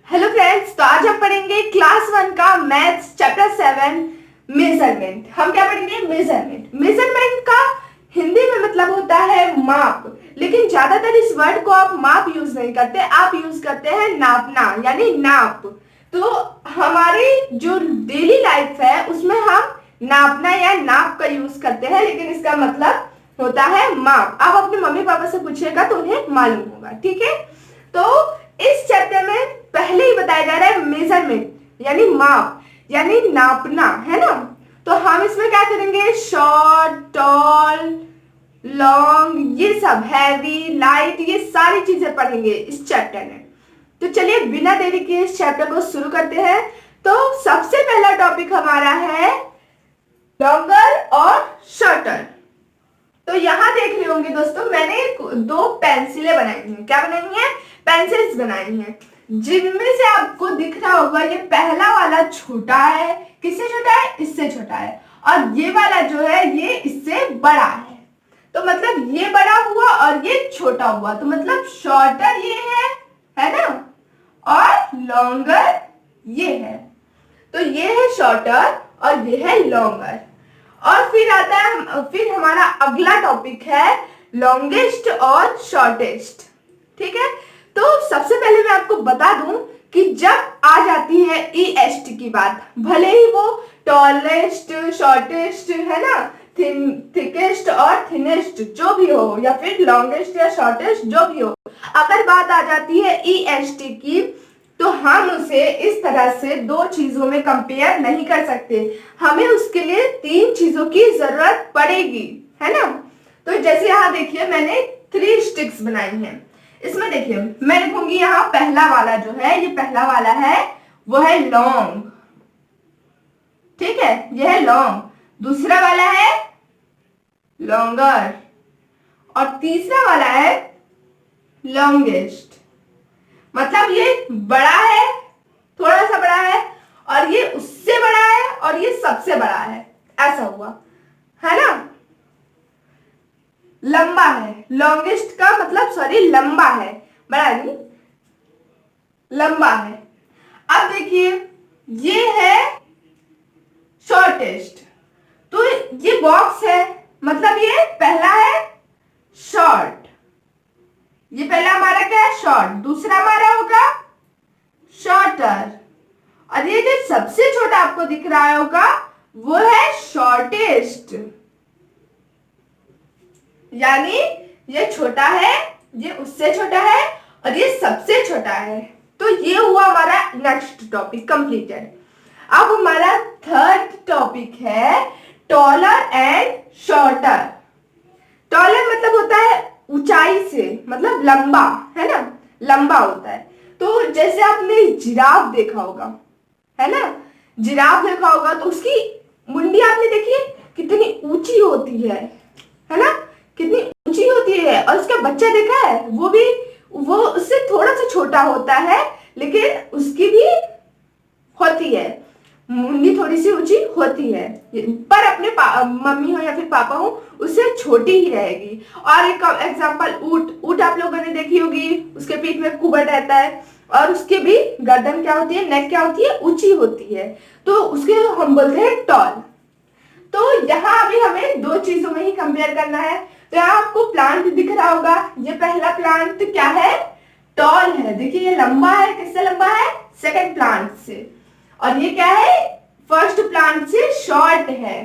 Hello friends, तो आज हम पढ़ेंगे क्लास 1 का मैथ्स चैप्टर 7 मेजरमेंट। हम क्या पढ़ेंगे? मेजरमेंट। मेजरमेंट का हिंदी में मतलब होता है माप, लेकिन ज्यादातर इस वर्ड को आप माप यूज नहीं करते, आप यूज करते हैं नापना, यानी नाप। तो हमारी जो डेली लाइफ है उसमें हम नापना या नाप का यूज करते हैं, लेकिन इसका मतलब होता है माप। आप अपने मम्मी पापा से पूछिएगा तो उन्हें मालूम होगा, ठीक है। तो इस चैप्टर में पहले ही बताया जा रहा है मेजरमेंट यानी माप, यानी नापना, है ना। तो हम इसमें क्या करेंगे? शॉर्ट, टॉल, लॉन्ग, ये सब, हैवी, लाइट, ये सारी चीजें पढ़ेंगे इस चैप्टर में। तो चलिए बिना देरी के इस चैप्टर को शुरू करते हैं। तो सबसे पहला टॉपिक हमारा है लॉन्गर और शॉर्टर। तो यहाँ देख रहे होंगे दोस्तों, मैंने दो पेंसिलें बनाई हैं। क्या बनाई हैं? पेंसिल्स बनाई हैं, जिनमें से आपको दिख रहा होगा ये पहला वाला छोटा है। किससे छोटा है? इससे छोटा है। और ये वाला जो है ये इससे बड़ा है। तो मतलब ये बड़ा हुआ और ये छोटा हुआ, तो मतलब शॉर्टर ये है ना, और लॉन्गर ये है। तो ये है शॉर्टर और ये है लॉन्गर। और फिर आता है, फिर हमारा अगला टॉपिक है लॉन्गेस्ट और शॉर्टेस्ट, ठीक है। तो सबसे पहले मैं आपको बता दूं कि जब आ जाती है ईएसटी की बात, भले ही वो टॉलेस्ट, शॉर्टेस्ट, है ना, थिकेस्ट और थिनेस्ट जो भी हो, या फिर लॉन्गेस्ट या शॉर्टेस्ट जो भी हो, अगर बात आ जाती है ईएसटी की तो हम उसे इस तरह से दो चीजों में कंपेयर नहीं कर सकते। हमें उसके लिए तीन चीजों की जरूरत पड़ेगी, है ना। तो जैसे यहाँ देखिए मैंने 3 स्टिक्स बनाई हैं। इसमें देखिए मैं लिखूंगी यहाँ पहला वाला जो है, ये पहला वाला है वो है लॉन्ग, ठीक है, ये है लॉन्ग। दूसरा वाला है लॉन्गर और तीसरा वाला है लॉन्गेस्ट। मतलब ये बड़ा है, थोड़ा सा बड़ा है, और ये उससे बड़ा है, और ये सबसे बड़ा है, ऐसा हुआ, है ना। लंबा है, लॉन्गेस्ट का मतलब सॉरी लंबा है, बड़ा नहीं, लंबा है। अब देखिए ये है शॉर्टेस्ट। तो ये बॉक्स है, मतलब ये पहला है शॉर्ट, ये पहला हमारा क्या है? शॉर्ट। दूसरा हमारा होगा शॉर्टर, और ये जो सबसे छोटा आपको दिख रहा होगा वो है शॉर्टेस्ट, यानी ये छोटा है, ये उससे छोटा है, और ये सबसे छोटा है। तो ये हुआ हमारा नेक्स्ट टॉपिक कंप्लीटेड। अब हमारा थर्ड टॉपिक है टॉलर एंड शॉर्टर। टॉलर मतलब होता है ऊंचाई से, मतलब लंबा, है ना, लंबा होता है। तो जैसे आपने जिराफ देखा होगा, है ना, जिराफ देखा होगा, तो उसकी मुंडी आपने देखी है कितनी ऊंची होती है ना, कितनी ऊंची होती है। और उसका बच्चा देखा है, वो उससे थोड़ा सा छोटा होता है, लेकिन उसकी भी होती है, मुंडी थोड़ी सी ऊंची होती है, पर अपने मम्मी हो या फिर पापा हो उससे छोटी ही रहेगी। और एक एग्जांपल ऊंट आप लोगों ने देखी होगी, उसके पीठ में कुबड़ रहता है, और उसके भी गर्दन क्या होती है, नेक क्या होती है, ऊंची होती है, तो उसके हम बोलते हैं टॉल। तो यहाँ अभी हमें दो चीजों में ही कंपेयर करना है। तो यहाँ आपको प्लांट दिख रहा होगा, ये पहला प्लांट क्या है? टॉल है। देखिए ये लंबा है, किससे लंबा है? सेकंड प्लांट से। और ये क्या है? फर्स्ट प्लांट से शॉर्ट है।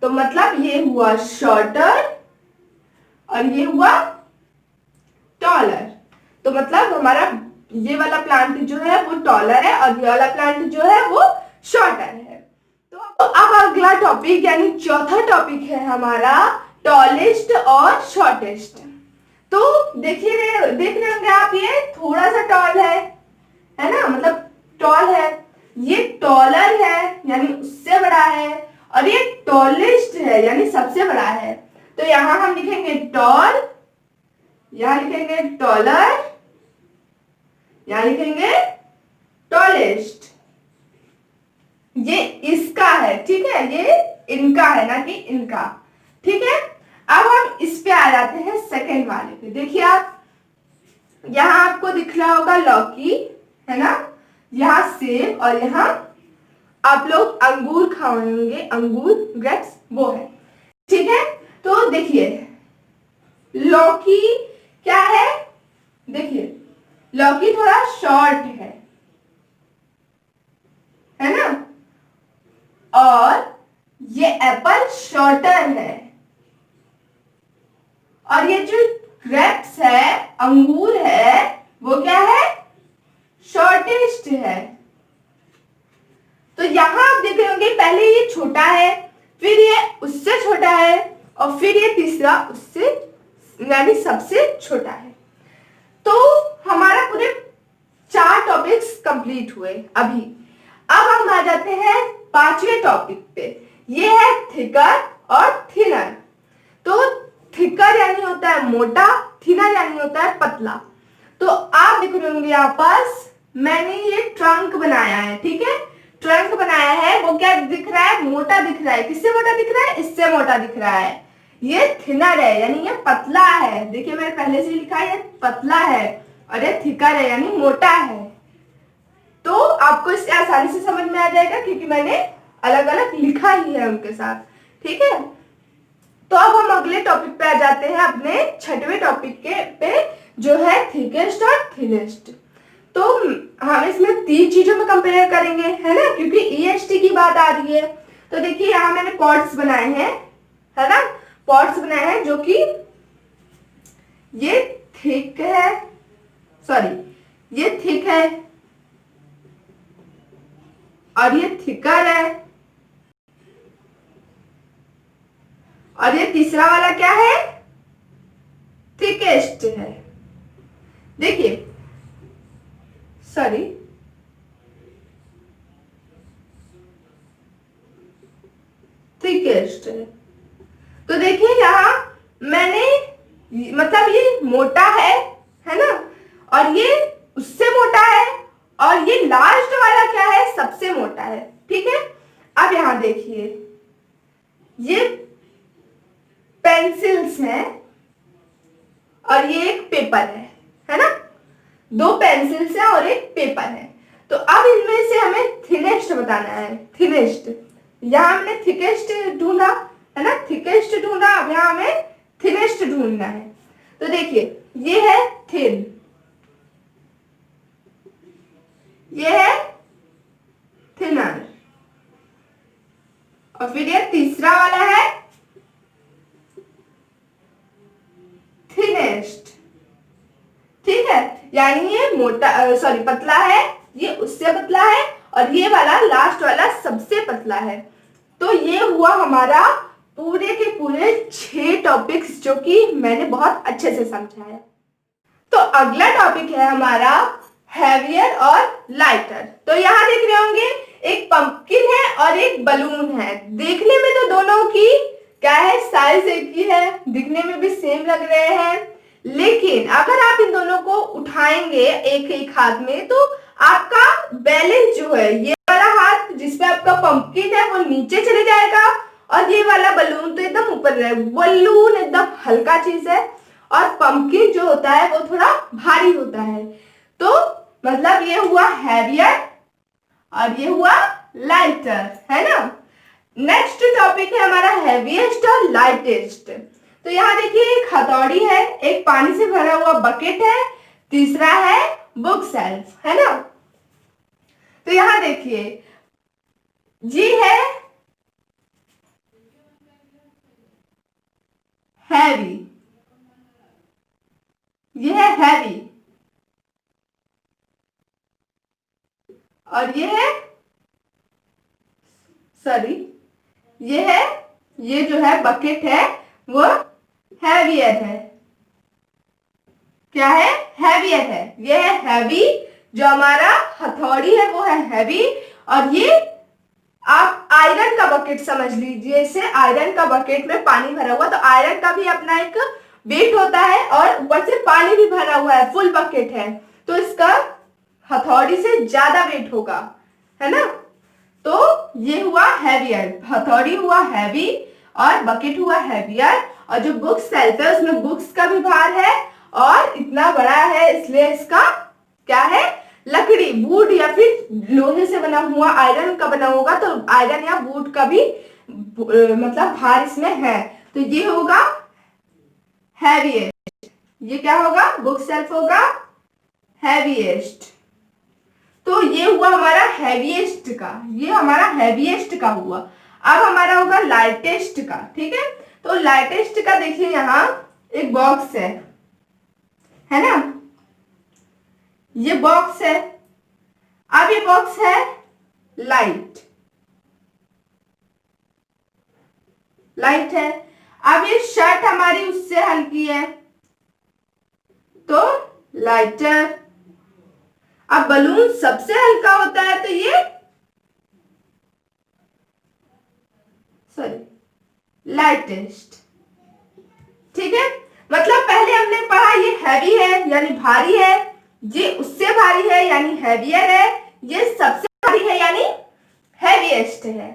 तो मतलब ये हुआ शॉर्टर और ये हुआ टॉलर। तो मतलब हमारा ये वाला प्लांट जो है वो टॉलर है, और ये वाला प्लांट जो है वो शॉर्टर है। तो अब अगला टॉपिक यानी चौथा टॉपिक है हमारा टॉलेस्ट और शॉर्टेस्ट। तो देखिए, देख रहे होंगे आप, ये थोड़ा सा टॉल है ना, मतलब टॉल है। ये टॉलर है यानी उससे बड़ा है, और ये टॉलेस्ट है यानी सबसे बड़ा है। तो यहां हम लिखेंगे टॉल, यहां लिखेंगे टॉलर, यहां लिखेंगे टॉलेस्ट। ये इसका है, ठीक है, ये इनका है ना कि इनका, ठीक है। अब हम इस पे आ जाते हैं सेकंड वाले पे। देखिए आप, यहां आपको दिख रहा होगा लौकी, है ना, यहाँ सेब और यहाँ आप लोग अंगूर खाएंगे, अंगूर ग्रेप्स वो है, ठीक है। तो देखिए लौकी क्या है, देखिए लौकी थोड़ा शॉर्ट है ना, और ये एप्पल शॉर्टर है, और ये जो ग्रेप्स है, अंगूर है, वो क्या है, शॉर्टेस्ट है। तो यहां आप देख रहे होंगे पहले ये छोटा है, फिर ये उससे छोटा है, और फिर ये तीसरा उससे यानी सबसे छोटा है। तो हमारा पूरे 4 टॉपिक्स कंप्लीट हुए अभी। अब हम आ जाते हैं 5वें टॉपिक पे, ये है थिकर और थिनर। तो थिकर यानी होता है मोटा, थिनर यानी होता है पतला। तो आप देख रहे होंगे यहाँ पास मैंने ये ट्रंक बनाया है, ठीक है, ट्रंक बनाया है, वो क्या दिख रहा है, मोटा दिख रहा है। किससे मोटा दिख रहा है, इससे मोटा दिख रहा है। ये थिनर है यानी ये पतला है, देखिए मैंने पहले से लिखा है ये पतला है, और ये थिकर है यानी मोटा है। तो आपको इससे आसानी से समझ में आ जाएगा क्योंकि मैंने अलग अलग लिखा ही है उनके साथ, ठीक है। तो अब हम अगले टॉपिक पे आ जाते हैं, अपने 6वें टॉपिक के पे, जो है थिकेस्ट और थिनेस्ट। तो हम इसमें 3 चीजों में कंपेयर करेंगे, है ना, क्योंकि ईएसटी की बात आ रही है। तो देखिए यहाँ मैंने पॉट्स बनाए हैं, है ना, पॉट्स बनाए हैं जो कि ये थिक है, सॉरी ये थिक है, और ये थिकर है, और ये तीसरा वाला क्या है, थिकेस्ट है। देखिए सॉरी थिकेस्ट है। तो देखिए यहाँ मैंने मतलब ये मोटा है ना, और ये उससे मोटा है, और ये लास्ट वाला क्या है, सबसे मोटा है, ठीक है। अब यहां देखिए ये पेंसिल्स हैं और ये एक पेपर है ना, 2 पेंसिल्स हैं और एक पेपर है। तो अब इनमें से हमें थिनेस्ट बताना है, थिनेस्ट। यहां हमने थिकेस्ट ढूंढा है ना, थिकेस्ट ढूंढा, अब यहां हमें थिनेस्ट ढूंढना है। तो देखिए ये है थिन, ये है थिनर, और फिर ये तीसरा वाला है थिनेस्ट, ठीक है। यानी ये मोटा सॉरी पतला है, ये उससे पतला है, और ये वाला लास्ट वाला सबसे पतला है। तो ये हुआ हमारा पूरे के पूरे 6 टॉपिक्स जो कि मैंने बहुत अच्छे से समझाया। तो अगला टॉपिक है हमारा हैवियर और लाइटर। तो यहाँ देख रहे होंगे एक पंपकिन है और एक बलून है। देखने में तो दोनों की क्या है, साइज एक ही है, दिखने में भी सेम लग रहे हैं, लेकिन अगर आप इन दोनों को उठाएंगे एक एक हाथ में तो आपका बैलेंस जो है, ये वाला हाथ जिसपे आपका पंपकिन है वो नीचे चले जाएगा, और ये वाला बलून तो एकदम ऊपर रहेगा। बलून एकदम हल्का चीज है और पंपकिन जो होता है वो थोड़ा भारी होता है। तो मतलब ये हुआ हैवियर और ये हुआ लाइटर, है ना। नेक्स्ट टॉपिक है हमारा हैवीएस्ट और लाइटेस्ट। तो यहाँ देखिए एक हथौड़ी है, एक पानी से भरा हुआ बकेट है, तीसरा है बुक सेल्फ, है ना। तो यहाँ देखिए जी है हैवी, ये है हैवी, और ये है सॉरी ये है, ये जो है बकेट है वो हैवियर है। क्या है, हैवियर है। ये है हैवी, जो हमारा हथौड़ी है वो है हैवी, और ये आप आयरन का बकेट समझ लीजिए इसे, आयरन का बकेट में पानी भरा हुआ, तो आयरन का भी अपना एक वेट होता है, और ऊपर से पानी भी भरा हुआ है, फुल बकेट है, तो इसका हथौड़ी से ज्यादा वेट होगा, है ना। तो ये हुआ हैवियर, हथौड़ी हुआ हैवी और बकेट हुआ हैवियर, और जो बुक सेल्फ है उसमें बुक्स का भी भार है और इतना बड़ा है, इसलिए इसका क्या है, लकड़ी, वुड या फिर लोहे से बना हुआ, आयरन का बना होगा तो आयरन या वुड का भी मतलब भार इसमें है। तो ये होगा हैवीएस्ट। ये क्या होगा? बुक शेल्फ होगा हैवीएस्ट। तो ये हुआ हमारा हैवीएस्ट का, ये हमारा हैवीएस्ट का हुआ। अब हमारा होगा लाइटेस्ट का। ठीक है, तो लाइटेस्ट का देखिए यहां एक बॉक्स है ना, ये बॉक्स है। अब ये बॉक्स है लाइट है। अब ये शर्ट हमारी उससे हल्की है तो लाइटर। अब बलून सबसे हल्का होता है तो ये लाइटेस्ट। ठीक है, मतलब पहले हमने पढ़ा ये हैवी है यानी भारी है, ये उससे भारी है यानी हैवियर है, ये सबसे भारी है यानी हैवीएस्ट है।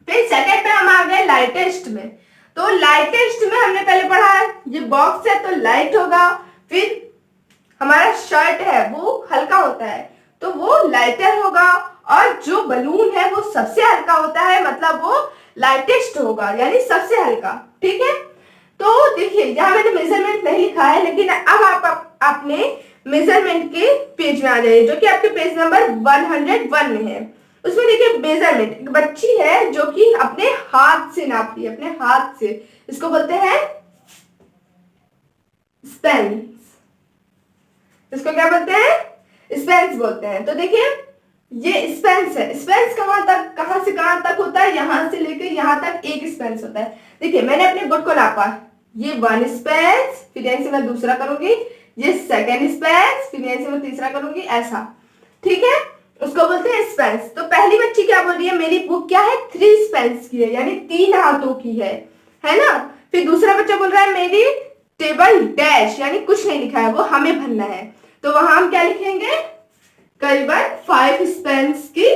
फिर सेकंड पे हम आ गए लाइटेस्ट में। तो लाइटेस्ट में हमने पहले पढ़ा है ये बॉक्स है तो लाइट होगा, फिर हमारा शर्ट है वो हल्का होता है तो वो लाइटर होगा, और जो बलून है वो सबसे हल्का होता है मतलब वो लाइटेस्ट होगा यानी सबसे हल्का। ठीक है, तो देखिए यहाँ मैंने मेजरमेंट नहीं लिखा है, लेकिन अब आप अपने मेजरमेंट के पेज में आ जाइए जो कि आपके पेज नंबर 101 में है। उसमें देखिए मेजरमेंट, एक बच्ची है जो कि अपने हाथ से नाप रही है, अपने हाथ से। इसको बोलते हैं स्पेंस। इसको क्या बोलते हैं? स्पेंस बोलते हैं। तो देखिए ये स्पेंस है। स्पेंस कहां से कहां तक होता है? यहां से लेकर यहां तक एक स्पेंस होता है। देखिए मैंने अपने गुड को नापा, ये 1 स्पेंस, फिर यहीं से मैं दूसरा करूंगी, ये 2nd स्पेंस, फिर यहीं से मैं तीसरा करूंगी, ऐसा। ठीक है, उसको बोलते हैं स्पेंस। तो पहली बच्ची क्या बोल रही है? मेरी बुक क्या है? 3 स्पेंस की है यानी 3 हाथों की है ना। फिर दूसरा बच्चा बोल रहा है मेरी टेबल डैश यानी कुछ नहीं लिखा है, वो हमें भरना है। तो वहां हम क्या लिखेंगे? करीबन 5 स्पेंस की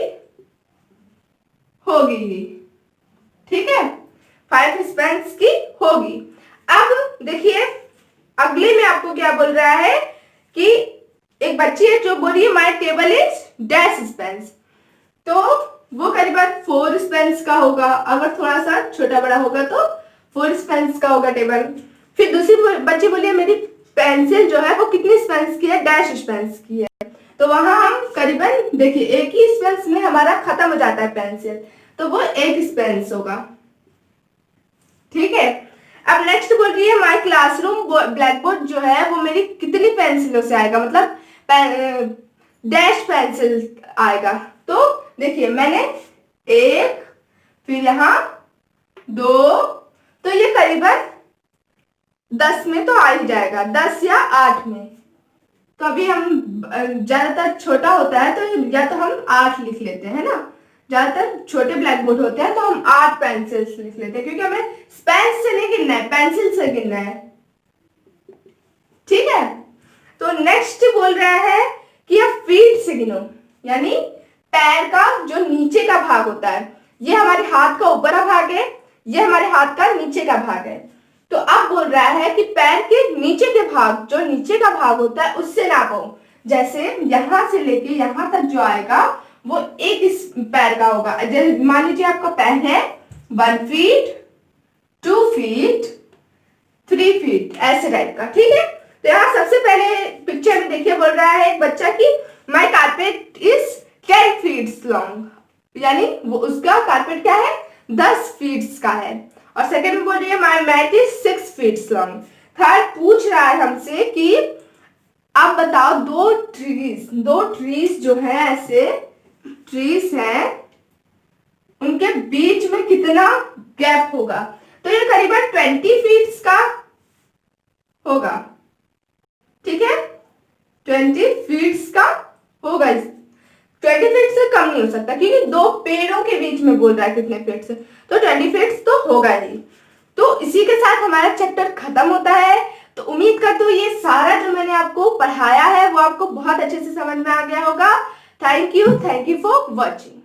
होगी। ठीक है, 5 स्पेंस की होगी। अब देखिए अगले में आपको क्या बोल रहा है कि एक बच्ची है जो बोल रही है my table is dash Spence, तो वो करीबन 4 स्पेंस का होगा। अगर थोड़ा सा छोटा बड़ा होगा तो 4 स्पेंस का होगा टेबल। फिर दूसरी बच्ची बोली है मेरी पेंसिल जो है वो कितनी स्पेंस की है? डैश स्पेंस की है। तो वहां हम करीबन देखिए एक ही स्पेंस में हमारा खत्म हो जाता है पेंसिल, तो वो 1 स्पेंस होगा। ठीक है, अब नेक्स्ट बोल रही है माय क्लासरूम ब्लैक बोर्ड जो है वो मेरी कितनी पेंसिलों से आएगा, मतलब डैश पेंसिल आएगा। तो देखिए मैंने 1, फिर यहाँ 2, तो ये करीबन 10 में तो आ ही जाएगा, 10 या 8 में। तो अभी हम ज्यादातर छोटा होता है तो या तो हम 8 लिख लेते हैं ना, ज्यादातर छोटे ब्लैक बोर्ड होते हैं तो हम 8 पेंसिल्स लिख लेते हैं क्योंकि हमें पेन से नहीं गिनना है, पेंसिल से गिनना है। ठीक है, तो नेक्स्ट बोल रहा है कि अब फीट से गिनो, यानी पैर का जो नीचे का भाग होता है, ये हमारे हाथ का ऊपर का भाग है, ये हमारे हाथ का नीचे का भाग है। तो अब बोल रहा है कि पैर के नीचे के भाग, जो नीचे का भाग होता है उससे नापो। जैसे यहां से लेके यहां तक जो आएगा वो 1 पैर का होगा। मान लीजिए आपका पैर है 1 फीट, 2 फीट, 3 फीट, ऐसे टाइप का। ठीक है, तो यहाँ सबसे पहले पिक्चर में देखिए बोल रहा है एक बच्चा की माई कारपेट इज 10 फीट लॉन्ग, यानी वो उसका कारपेट क्या है? 10 फीट का है। और सेकंड में बोल रही है my mat is 6 feet long. Third पूछ रहा है हमसे कि आप बताओ दो ट्रीज जो है, ऐसे ट्रीज हैं, उनके बीच में कितना गैप होगा? तो ये करीबन 20 फीट का होगा। ठीक है, 20 फीट का होगा। 20 फीट से कम नहीं हो सकता क्योंकि 2 पेड़ों के बीच में बोल रहा है कितने फीट से, तो 20 फीट तो होगा ही। तो इसी के साथ हमारा चैप्टर खत्म होता है। तो उम्मीद करती हूँ ये सारा जो मैंने आपको पढ़ाया है वो आपको बहुत अच्छे से समझ में आ गया होगा। Thank you for watching.